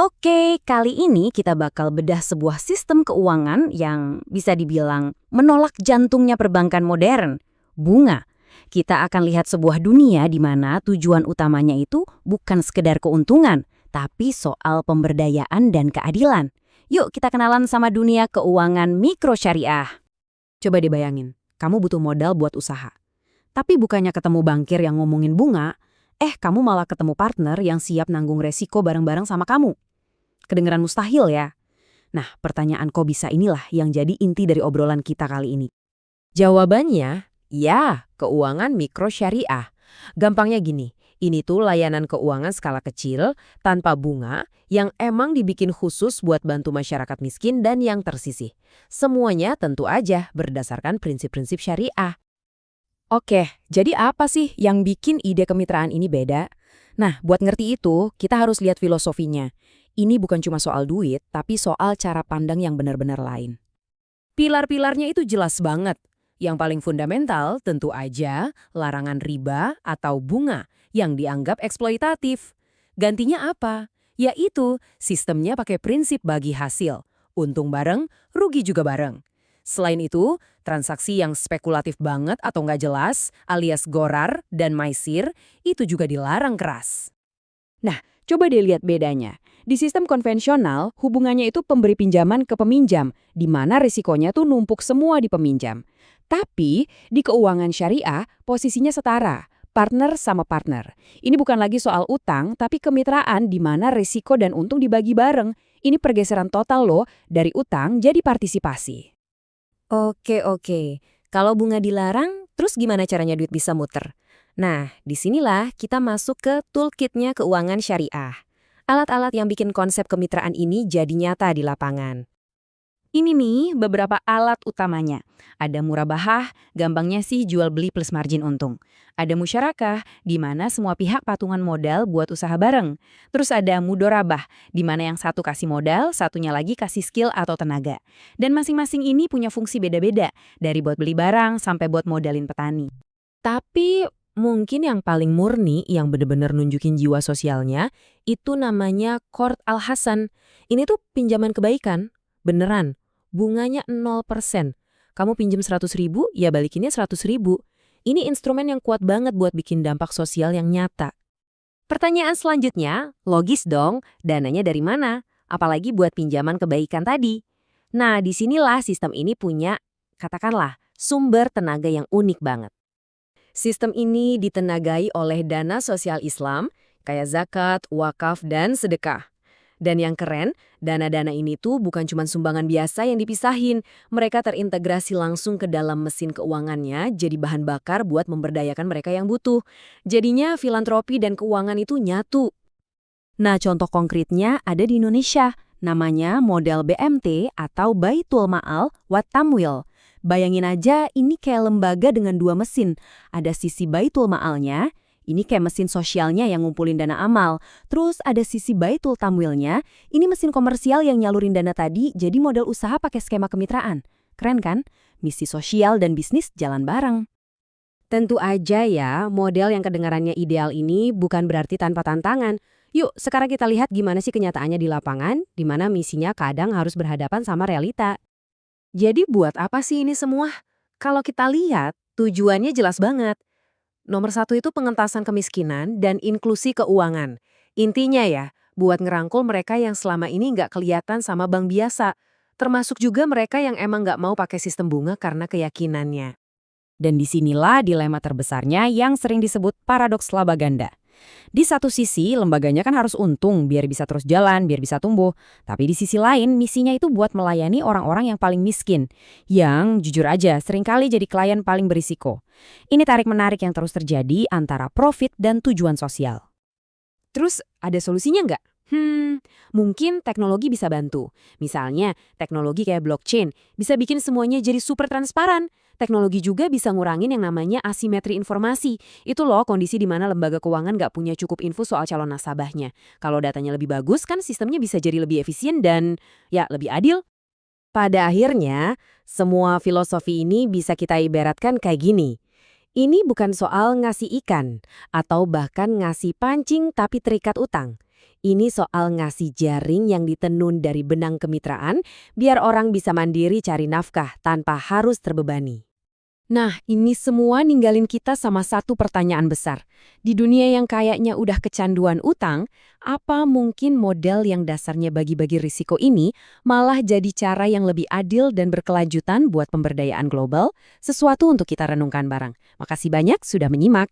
Oke, kali ini kita bakal bedah sebuah sistem keuangan yang bisa dibilang menolak jantungnya perbankan modern, bunga. Kita akan lihat sebuah dunia di mana tujuan utamanya itu bukan sekedar keuntungan, tapi soal pemberdayaan dan keadilan. Yuk kita kenalan sama dunia keuangan mikro syariah. Coba dibayangin, kamu butuh modal buat usaha. Tapi bukannya ketemu bankir yang ngomongin bunga, kamu malah ketemu partner yang siap nanggung resiko bareng-bareng sama kamu. Kedengeran mustahil ya? Nah, pertanyaan kok bisa inilah yang jadi inti dari obrolan kita kali ini. Jawabannya, ya, keuangan mikro syariah. Gampangnya gini, ini tuh layanan keuangan skala kecil, tanpa bunga, yang emang dibikin khusus buat bantu masyarakat miskin dan yang tersisih. Semuanya tentu aja berdasarkan prinsip-prinsip syariah. Oke, jadi apa sih yang bikin ide kemitraan ini beda? Nah, buat ngerti itu, kita harus lihat filosofinya. Ini bukan cuma soal duit, tapi soal cara pandang yang benar-benar lain. Pilar-pilarnya itu jelas banget. Yang paling fundamental tentu aja larangan riba atau bunga yang dianggap eksploitatif. Gantinya apa? Yaitu sistemnya pakai prinsip bagi hasil. Untung bareng, rugi juga bareng. Selain itu, transaksi yang spekulatif banget atau nggak jelas, alias gorar dan maisir, itu juga dilarang keras. Nah, coba deh lihat bedanya. Di sistem konvensional, hubungannya itu pemberi pinjaman ke peminjam, di mana risikonya tuh numpuk semua di peminjam. Tapi, di keuangan syariah, posisinya setara, partner sama partner. Ini bukan lagi soal utang, tapi kemitraan di mana risiko dan untung dibagi bareng. Ini pergeseran total loh, dari utang jadi partisipasi. Oke. Kalau bunga dilarang, terus gimana caranya duit bisa muter? Nah, disinilah kita masuk ke toolkitnya keuangan syariah. Alat-alat yang bikin konsep kemitraan ini jadi nyata di lapangan. Ini nih beberapa alat utamanya. Ada murabahah, gampangnya sih jual beli plus margin untung. Ada musyarakah, di mana semua pihak patungan modal buat usaha bareng. Terus ada mudorabah, di mana yang satu kasih modal, satunya lagi kasih skill atau tenaga. Dan masing-masing ini punya fungsi beda-beda, dari buat beli barang sampai buat modalin petani. Tapi mungkin yang paling murni, yang bener-bener nunjukin jiwa sosialnya, itu namanya Qard Al-Hasan. Ini tuh pinjaman kebaikan, beneran. Bunganya 0%. Kamu pinjem 100.000, ya balikinnya 100.000. Ini instrumen yang kuat banget buat bikin dampak sosial yang nyata. Pertanyaan selanjutnya, logis dong, dananya dari mana? Apalagi buat pinjaman kebaikan tadi. Nah, disinilah sistem ini punya, katakanlah, sumber tenaga yang unik banget. Sistem ini ditenagai oleh dana sosial Islam, kayak zakat, wakaf, dan sedekah. Dan yang keren, dana-dana ini tuh bukan cuma sumbangan biasa yang dipisahin. Mereka terintegrasi langsung ke dalam mesin keuangannya, jadi bahan bakar buat memberdayakan mereka yang butuh. Jadinya filantropi dan keuangan itu nyatu. Nah, contoh konkretnya ada di Indonesia. Namanya model BMT atau Baitul Ma'al Wat Tamwil. Bayangin aja ini kayak lembaga dengan dua mesin. Ada sisi Baitul Ma'alnya, ini kayak mesin sosialnya yang ngumpulin dana amal. Terus ada sisi Baitul Tamwilnya, ini mesin komersial yang nyalurin dana tadi jadi model usaha pakai skema kemitraan. Keren kan? Misi sosial dan bisnis jalan bareng. Tentu aja ya, model yang kedengarannya ideal ini bukan berarti tanpa tantangan. Yuk, sekarang kita lihat gimana sih kenyataannya di lapangan, di mana misinya kadang harus berhadapan sama realita. Jadi buat apa sih ini semua? Kalau kita lihat, tujuannya jelas banget. Nomor 1 itu pengentasan kemiskinan dan inklusi keuangan. Intinya ya, buat ngerangkul mereka yang selama ini nggak kelihatan sama bank biasa. Termasuk juga mereka yang emang nggak mau pakai sistem bunga karena keyakinannya. Dan disinilah dilema terbesarnya yang sering disebut paradoks laba ganda. Di satu sisi, lembaganya kan harus untung biar bisa terus jalan, biar bisa tumbuh. Tapi di sisi lain, misinya itu buat melayani orang-orang yang paling miskin. Yang, jujur aja, seringkali jadi klien paling berisiko. Ini tarik-menarik yang terus terjadi antara profit dan tujuan sosial. Terus, ada solusinya nggak? Mungkin teknologi bisa bantu. Misalnya, teknologi kayak blockchain bisa bikin semuanya jadi super transparan. Teknologi juga bisa ngurangin yang namanya asimetri informasi. Itu loh kondisi di mana lembaga keuangan nggak punya cukup info soal calon nasabahnya. Kalau datanya lebih bagus kan sistemnya bisa jadi lebih efisien dan ya lebih adil. Pada akhirnya, semua filosofi ini bisa kita ibaratkan kayak gini. Ini bukan soal ngasih ikan atau bahkan ngasih pancing tapi terikat utang. Ini soal ngasih jaring yang ditenun dari benang kemitraan biar orang bisa mandiri cari nafkah tanpa harus terbebani. Nah, ini semua ninggalin kita sama satu pertanyaan besar. Di dunia yang kayaknya udah kecanduan utang, apa mungkin model yang dasarnya bagi-bagi risiko ini malah jadi cara yang lebih adil dan berkelanjutan buat pemberdayaan global? Sesuatu untuk kita renungkan bareng. Makasih banyak sudah menyimak.